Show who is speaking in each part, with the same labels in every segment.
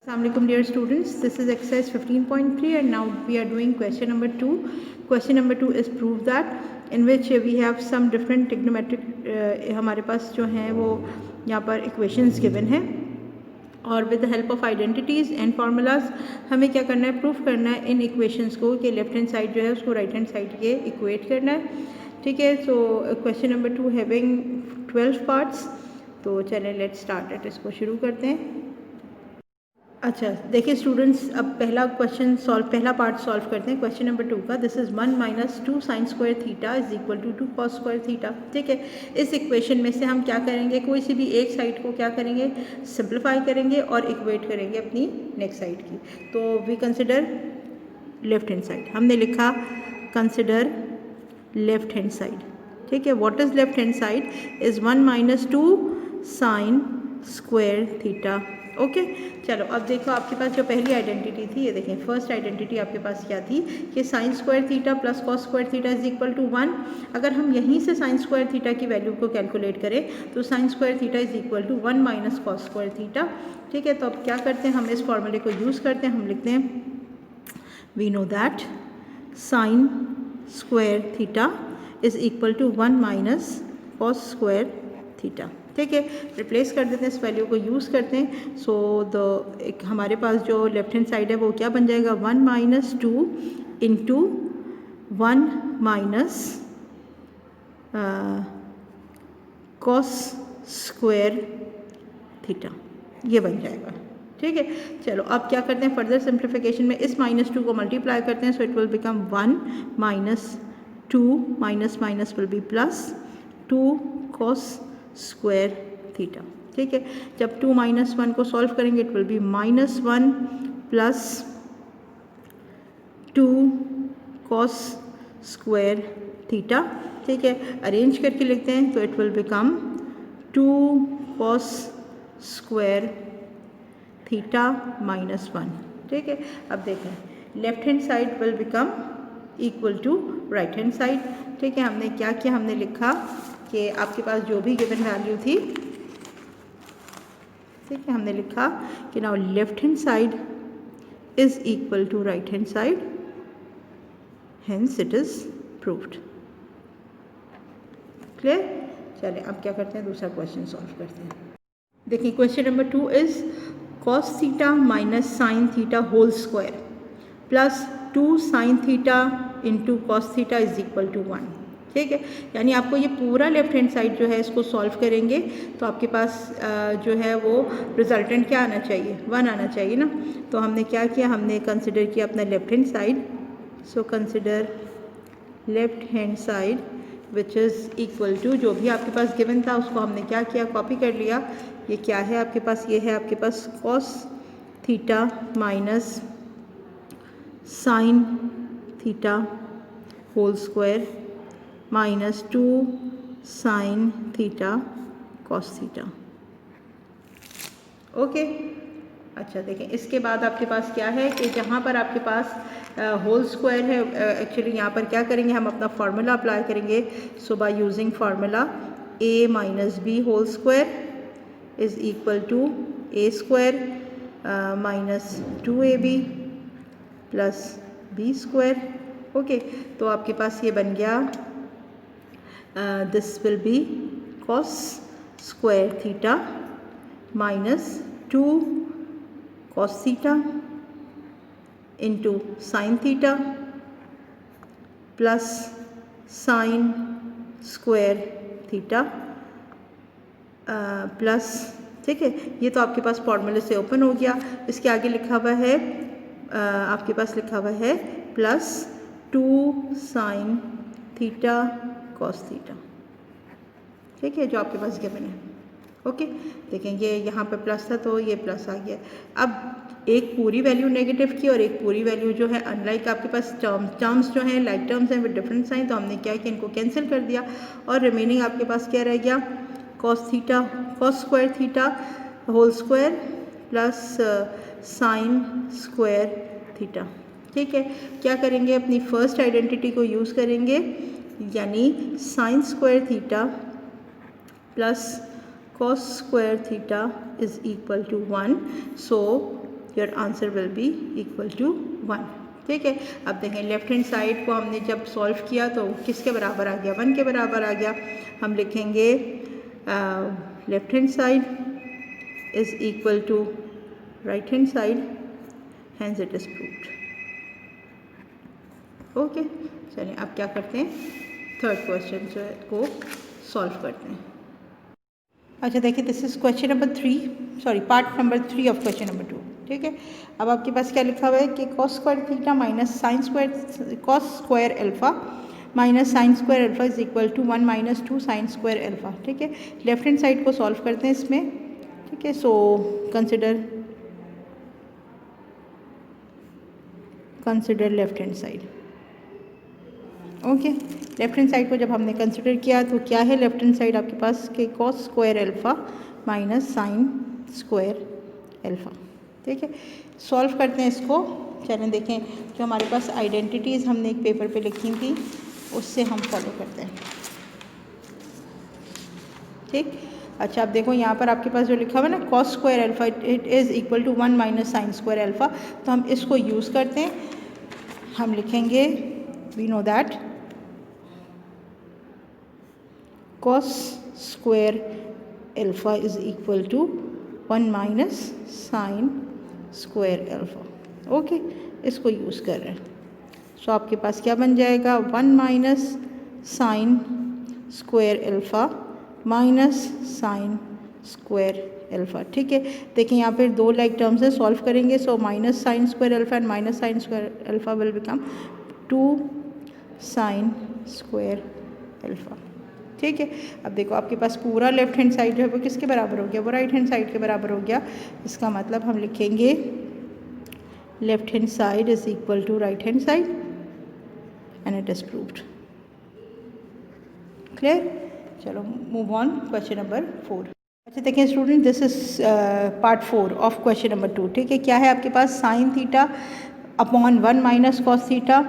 Speaker 1: Assalamualaikum dear students, this is exercise 15.3 and now we are doing question number 2. Question number 2 is prove that in which we have some different trigonometric हमारे पास जो हैं वो यहाँ पर equations given हैं और with the help of identities and formulas हमें क्या करना है, प्रूफ करना है इन equations को कि लेफ्ट हैंड साइड जो है उसको राइट हैंड साइड के इक्वेट करना है. ठीक है, so question number 2 having 12 parts. तो चलें लेट्स स्टार्ट एट, इसको शुरू करते हैं. अच्छा देखिए स्टूडेंट्स, अब पहला पार्ट सॉल्व करते हैं क्वेश्चन नंबर 2 का. This is 1 - 2 sin square theta is equal to 2 cos square theta. ठीक है, इस इक्वेशन में से हम क्या करेंगे, कोई सी भी एक साइड को क्या करेंगे, सिंप्लीफाई करेंगे और इक्वेट करेंगे अपनी नेक्स्ट साइड की. तो we consider left hand side. हमने लिखा कंसिडर लेफ्ट हैंड साइड. ठीक है, what is left hand side is 1 - 2 sin square theta. Okay चलो अब देखो, आपके पास जो पहली आइडेंटिटी थी, ये देखें फर्स्ट आइडेंटिटी आपके पास क्या थी कि sine square theta plus cos square theta is equal to 1. अगर हम यहीं से साइन स्क्वायर थीटा की वैल्यू को कैलकुलेट करें तो sine square theta is equal to 1 - cos square theta. ठीक है, तो अब क्या करते हैं, हम इस फॉर्मूले को यूज़ करते हैं. हम लिखते हैं we know that sine square theta is equal to 1 - cos square theta. ठीक है, रिप्लेस कर देते हैं, इस वैल्यू को यूज़ करते हैं. सो एक हमारे पास जो लेफ्ट हैंड साइड है वो क्या बन जाएगा, 1 - 2 इंटू 1 - कॉस स्क्वायर थीटा, ये बन जाएगा. ठीक है, चलो अब क्या करते हैं, फर्दर सिंप्लीफिकेशन में इस -2 को मल्टीप्लाई करते हैं. So it will become 1 - 2 minus minus will be plus 2 cos square theta. ठीक है, जब 2 - 1 को सॉल्व करेंगे it will be -1 plus 2 cos square theta. ठीक है, अरेंज करके लिखते हैं तो it will become 2 cos square theta -1. ठीक है, अब देखें left hand side will become equal to right hand side. ठीक है, हमने क्या किया, हमने लिखा कि आपके पास जो भी गिवन वैल्यू थी, ठीक है, हमने लिखा कि now left hand side is equal to right hand side, hence it is proved. Clear. चलिए अब क्या करते हैं, दूसरा क्वेश्चन सॉल्व करते हैं. देखिए question number 2 is cos theta minus sine theta whole square plus 2 sin theta into cos theta is equal to 1. ठीक है, यानी आपको ये पूरा लेफ्ट हैंड साइड जो है इसको सॉल्व करेंगे तो आपके पास जो है वो रिजल्टेंट क्या आना चाहिए, 1 आना चाहिए ना. तो हमने क्या किया, हमने कंसिडर किया अपना left hand side. So consider left hand side which is equal to, जो भी आपके पास गिवन था उसको हमने क्या किया, कॉपी कर लिया. ये क्या है आपके पास, ये है आपके पास cos theta minus sine theta whole square minus 2 sine theta cos theta. Okay, अच्छा देखें इसके बाद आपके पास क्या है कि जहाँ पर आपके पास होल स्क्वायर है, एक्चुअली यहाँ पर क्या करेंगे, हम अपना फार्मूला अप्लाई करेंगे. So by using formula a - b whole square is equal to a square minus 2ab plus b square. Okay, तो आपके पास ये बन गया, this will be cos square theta minus 2 cos theta into sine theta plus sine square theta plus. ठीक है, ये तो आपके पास फॉर्मूले से ओपन हो गया. इसके आगे लिखा हुआ है, आपके पास लिखा हुआ है plus 2 sine theta cos theta. ठीक है, जो आपके पास गिवन है. ओके, देखें ये यहाँ पे प्लस था तो ये प्लस आ गया. अब एक पूरी वैल्यू नेगेटिव की और एक पूरी वैल्यू जो है, अनलाइक आपके पास टर्म्स जो हैं लाइक टर्म्स हैं विद डिफरेंट साइन, तो हमने क्या किया, इनको कैंसिल कर दिया और रिमेनिंग आपके पास क्या रह गया, cos square theta whole square plus sine square theta. ठीक है, क्या करेंगे, अपनी फर्स्ट आइडेंटिटी को यूज़ करेंगे, यानी sine square theta plus cos square theta is equal to 1. So your answer will be equal to 1। ठीक है, अब देखें लेफ्ट हैंड साइड को हमने जब सॉल्व किया तो किसके बराबर आ गया, 1 के बराबर आ गया। हम लिखेंगे left hand side is equal to right hand side, hence it is proved. Okay, चलिए अब क्या करते हैं, थर्ड क्वेश्चन को सॉल्व करते हैं। अच्छा देखिए, this is question number 3, sorry part number 3 of question number 2। ठीक है, अब आपके पास क्या लिखा हुआ है कि cos square theta minus sine square cos square alpha minus sine square alpha is equal to 1 minus 2 sine square alpha. ठीक है, लेफ्ट हैंड साइड को सॉल्व करते हैं इसमें। ठीक है, so consider left hand side. Okay, left hand side को जब हमने कंसिडर किया तो क्या है लेफ्ट हैंड साइड आपके पास के cos square alpha minus sine square alpha. ठीक है, सॉल्व करते हैं इसको। चलें देखें, जो हमारे पास आइडेंटिटीज़ हमने एक पेपर पे लिखी थी उससे हम फॉलो करते हैं। ठीक, अच्छा अब देखो यहाँ पर आपके पास जो लिखा हुआ है ना cos square alpha it is equal to 1 minus sine square alpha, तो हम इसको यूज़ करते हैं। हम लिखेंगे we know that cos square alpha is equal to 1 minus sin square alpha। Okay, इसको यूज़ कर रहे हैं। सो आपके पास क्या बन जाएगा, 1 minus sine square alpha minus sine square alpha. ठीक है, देखिए यहाँ पर 2 लाइक टर्म्स है, सॉल्व करेंगे। So minus sine square alpha and minus sine square alpha will become 2 sine square alpha. ठीक है, अब देखो आपके पास पूरा लेफ्ट हैंड साइड जो है वो किसके बराबर हो गया, वो राइट हैंड साइड के बराबर हो गया। इसका मतलब हम लिखेंगे left hand side is equal to right hand side and it is proved. Clear, चलो मूव ऑन क्वेश्चन नंबर 4। अच्छा देखिए student, this is part 4 of question number 2। ठीक है, क्या है आपके पास sine theta upon 1 minus cos theta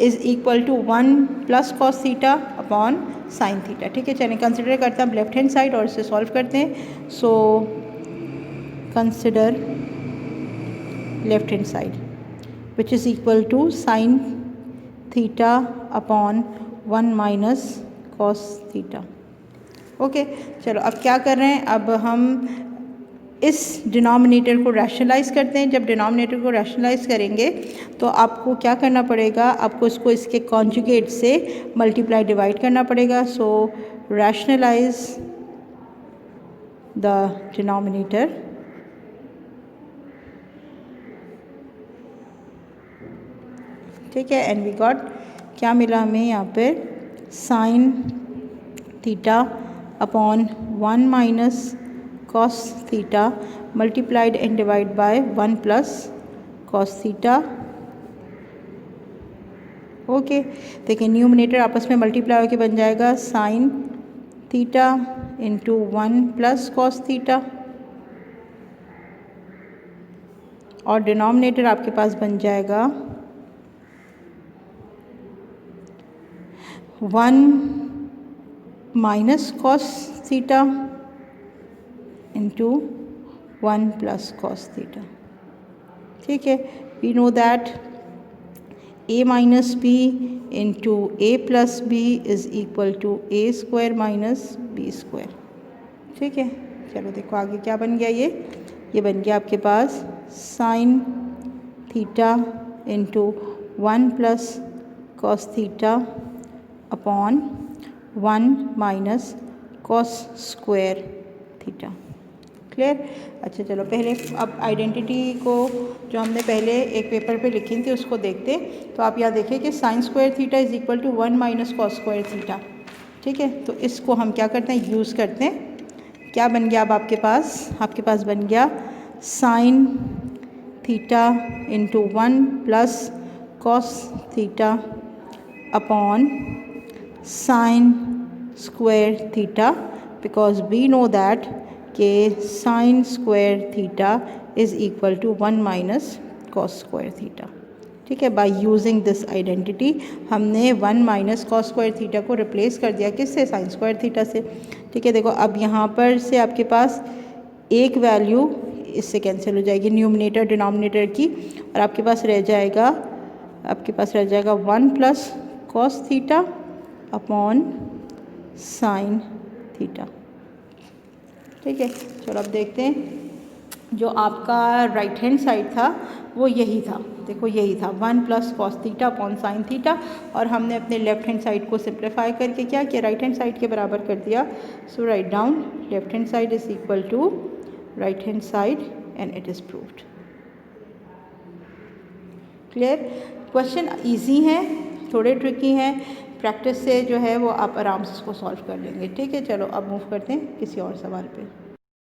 Speaker 1: is equal to 1 plus cos theta upon sine theta. ठीक है, चलिए कंसिडर करते हैं हम लेफ्ट हैंड साइड और इसे सॉल्व करते हैं। So consider left hand side which is equal to sine theta upon 1 minus cos theta. Okay, चलो अब क्या कर रहे हैं, अब हम इस डिनोमिनेटर को रैशनलाइज करते हैं। जब डिनोमिनेटर को रैशनलाइज करेंगे तो आपको क्या करना पड़ेगा, आपको इसको इसके कॉन्जुगेट से मल्टीप्लाई डिवाइड करना पड़ेगा। सो रैशनलाइज द डिनोमिनेटर ठीक है, एंड वी गॉट क्या मिला हमें यहाँ पे sign theta upon 1 minus cos theta multiplied and divided by 1 plus cos theta। Okay, देखिए न्यूमरेटर आपस में मल्टीप्लाई होकर बन जाएगा sign theta into 1 plus cos theta और डिनोमिनेटर आपके पास बन जाएगा 1 minus cos theta into 1 plus cos theta। ठीक है, we know that a minus b into a plus b is equal to a square minus b square। ठीक है, चलो देखो आगे क्या बन गया, ये बन गया आपके पास sine theta into 1 plus cos theta upon 1 minus cos square theta. Clear, अच्छा चलो पहले अब आइडेंटिटी को जो हमने पहले एक पेपर पे लिखी थी उसको देखते। तो आप यहाँ देखिए कि sine square theta is equal to 1 minus cos square theta. ठीक है, तो इसको हम क्या करते हैं, यूज़ करते हैं। क्या बन गया अब आपके पास बन गया sine theta into 1 plus cos theta upon sine square theta, because we know that के sine square theta is equal to 1 minus cos square theta. ठीक है, बाय यूजिंग दिस आइडेंटिटी हमने 1 माइनस कॉस स्क्वायर थीटा को replace कर दिया किससे, sign square theta से। ठीक है, देखो अब यहाँ पर से आपके पास एक वैल्यू इससे कैंसिल हो जाएगी न्यूमरेटर डिनोमिनेटर की, और आपके पास रह जाएगा 1 plus cos theta upon sine theta. ठीक है, चलो अब देखते हैं। जो आपका राइट हैंड साइड था वो यही था, देखो यही था 1 plus cos theta upon sine theta, और हमने अपने लेफ्ट हैंड साइड को सिंप्लीफाई करके क्या किया, राइट हैंड साइड के बराबर कर दिया। So write down left hand side is equal to right hand side and it is proved. Clear? Question easy हैं, थोड़े ट्रिकी हैं, प्रैक्टिस से जो है वो आप आराम से इसको सॉल्व कर लेंगे। ठीक है, चलो अब मूव करते हैं किसी और सवाल पे।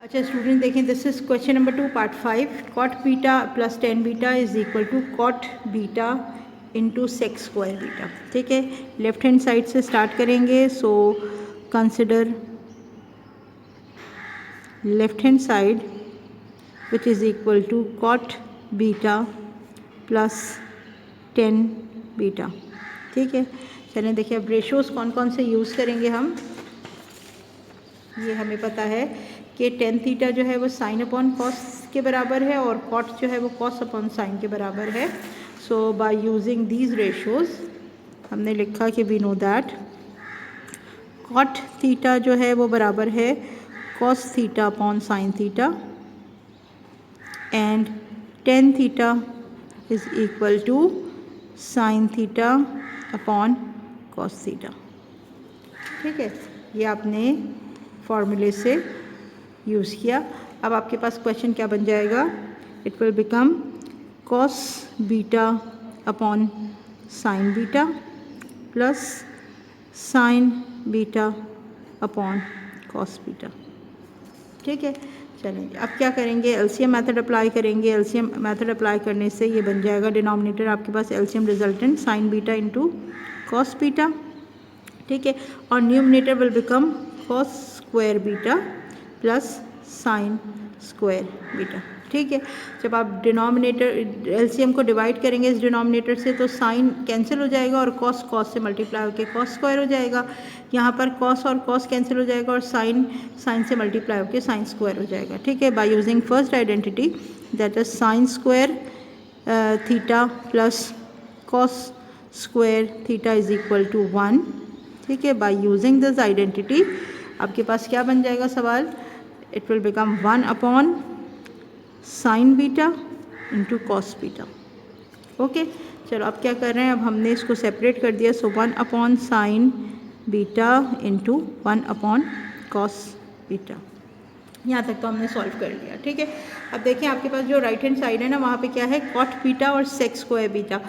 Speaker 1: अच्छा स्टूडेंट देखें, this is question number 2 part 5। Cot beta plus tan beta is equal to cot beta into sec square beta. ठीक है, लेफ्ट हैंड साइड से स्टार्ट करेंगे। So consider left hand side which is equal to cot beta plus tan beta. ठीक है, चलें देखिए अब ratios कौन कौन से यूज़ करेंगे हम। ये हमें पता है कि टेन थीटा जो है वो साइन अपॉन कॉस के बराबर है और कॉट जो है वो कॉस अपॉन साइन के बराबर है। So by using these ratios हमने लिखा कि we know that cot theta जो है वो बराबर है cos theta upon sine theta and tan theta is equal to sine theta upon cos theta. ठीक है, ये आपने फॉर्मूले से यूज़ किया। अब आपके पास क्वेश्चन क्या बन जाएगा, it will become cos beta upon sine beta plus sine beta upon cos beta. ठीक है, चलेंगे अब क्या करेंगे, एलसीएम मेथड अप्लाई करेंगे। एलसीएम मेथड अप्लाई करने से ये बन जाएगा डिनोमिनेटर आपके पास LCM resultant sine beta into cos beta. ठीक है, और numerator will become cos square beta plus sine square beta. ठीक है, जब आप डिनोमिनेटर एलसीएम को डिवाइड करेंगे इस डिनोमिनेटर से तो साइन कैंसिल हो जाएगा और कॉस कॉस से मल्टीप्लाई होकर कॉस स्क्वायर हो जाएगा। यहाँ पर कॉस और कॉस कैंसिल हो जाएगा और साइन साइन से मल्टीप्लाई होकर साइन स्क्वायर हो जाएगा। ठीक है, by using first identity that is sine square theta plus cos square theta is equal to 1। ठीक है, बाय यूजिंग दिस आइडेंटिटी आपके पास क्या बन जाएगा सवाल, it will become 1 upon sine beta into cos beta. Okay, चलो अब क्या कर रहे हैं, अब हमने इसको सेपरेट कर दिया। सो 1 upon sine beta into 1 upon cos beta. यहाँ तक तो हमने सॉल्व कर लिया। ठीक है, अब देखें आपके पास जो राइट हैंड साइड है ना वहाँ पे क्या है, कॉट बीटा और सेक स्क्वायर बीटा।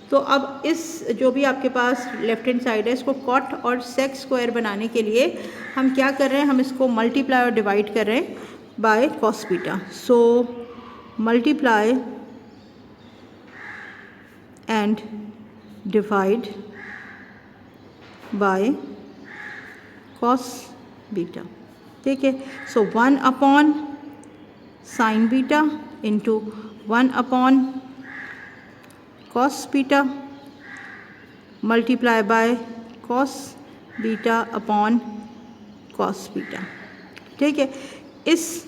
Speaker 1: तो अब इस जो भी आपके पास लेफ्ट हैंड साइड है इसको कॉट और सेक स्क्वायर बनाने के लिए हम क्या कर रहे हैं, हम इसको मल्टीप्लाई और डिवाइड कर रहे हैं by cos beta. So multiply and divide by cos beta. ठीक है, सो 1 upon sine beta into 1 upon cos beta multiply by cos beta upon cos beta. ठीक है, इस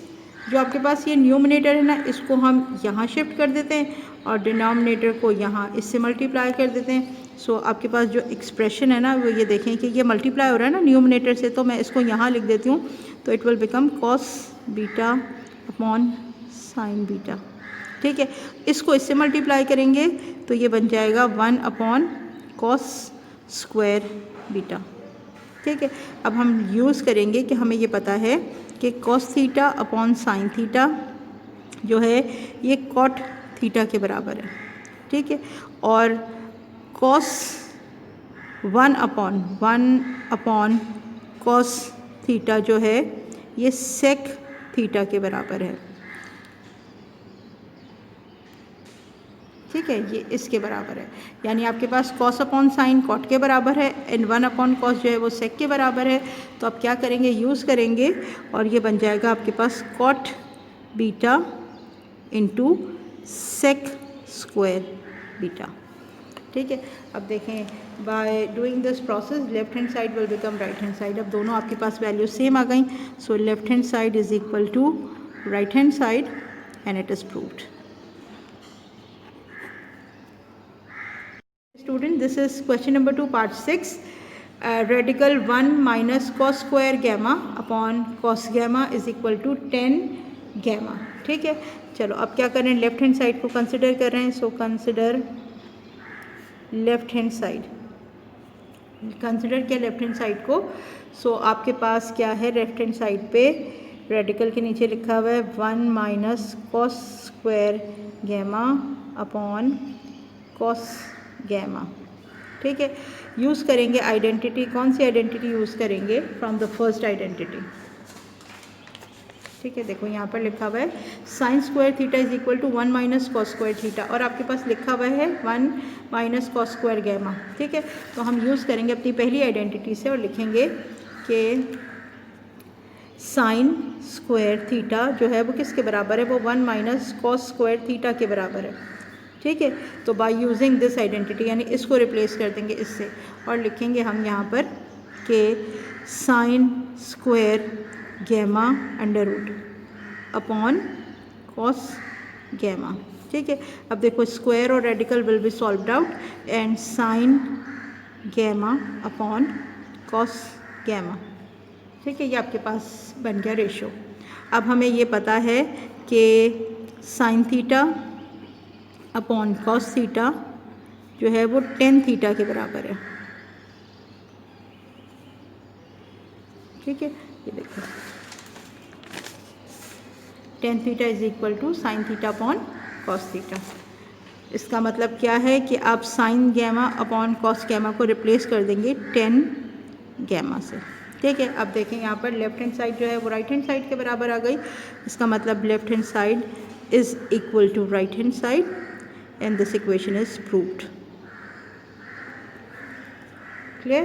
Speaker 1: जो आपके पास ये न्यूमरेटर है ना इसको हम यहाँ शिफ्ट कर देते हैं और डिनोमिनेटर को यहाँ इससे मल्टीप्लाई कर देते हैं। सो आपके पास जो एक्सप्रेशन है ना वो ये देखें कि ये मल्टीप्लाई हो रहा है ना न्यूमरेटर से, तो मैं इसको यहाँ लिख देती हूँ। तो it will become cos beta upon sine beta. ठीक है, इसको इससे मल्टीप्लाई करेंगे तो ये बन जाएगा 1 अपॉन कॉस स्क्वायर बीटा। ठीक है, अब हम यूज़ करेंगे कि हमें ये पता है कि cos theta upon sine theta जो है ये कॉट थीटा के बराबर है। ठीक है, और कॉस 1 अपॉन कॉस थीटा जो है ये सेक थीटा के बराबर है। ठीक है, ये इसके बराबर है, यानी आपके पास कॉस अपॉन साइन कॉट के बराबर है एंड 1 अपॉन कॉस जो है वो सेक के बराबर है। तो आप क्या करेंगे, यूज़ करेंगे और ये बन जाएगा आपके पास cot beta into sec square beta. ठीक है, अब देखें by doing this process left hand side will become right hand side. अब दोनों आपके पास वैल्यू सेम आ गई। So left hand side is equal to right hand side and it is proved. Student, this is question number 2 part 6. Radical 1 minus cos square gamma upon cos gamma is equal to 10 gamma. ठीक है, चलो अब क्या कर रहे हैं, left hand side को consider कर रहे हैं. So consider left hand side, consider किया लेफ्ट हैंड साइड को. सो आपके पास क्या है, लेफ्ट हैंड साइड पे रेडिकल के नीचे लिखा हुआ है 1 minus cos square gamma upon cos gamma. ठीक है, यूज़ करेंगे आइडेंटिटी. कौन सी आइडेंटिटी यूज़ करेंगे, फ्रॉम द फर्स्ट आइडेंटिटी. ठीक है, देखो यहाँ पर लिखा हुआ है sine square theta is equal to 1 minus cos square theta, और आपके पास लिखा हुआ है 1 माइनस कॉस स्क्वायर गैमा. ठीक है, तो हम यूज़ करेंगे अपनी पहली आइडेंटिटी से और लिखेंगे कि साइन स्क्वायर थीटा जो है वो किसके बराबर है, वो 1 माइनस कॉस स्क्वायर थीटा के बराबर है. ठीक है, तो बाय यूजिंग दिस आइडेंटिटी, यानी इसको रिप्लेस कर देंगे इससे, और लिखेंगे हम यहाँ पर कि sine square gamma under root upon cos gamma. ठीक है, अब देखो स्क्वायर और radical will be solved out and sine gamma upon cos gamma. ठीक है, ये आपके पास बन गया रेशो. अब हमें ये पता है कि sign theta upon cos theta जो है वो 10 थीटा के बराबर है. ठीक है, ये देखो 10 theta is equal to sine theta upon cos theta. इसका मतलब क्या है कि आप sine gamma upon cos gamma को रिप्लेस कर देंगे 10 गैमा से. ठीक है, अब देखें यहाँ पर लेफ्ट हैंड साइड जो है वो राइट हैंड साइड के बराबर आ गई. इसका मतलब left hand side is equal to right hand side and this equation is proved. Clear?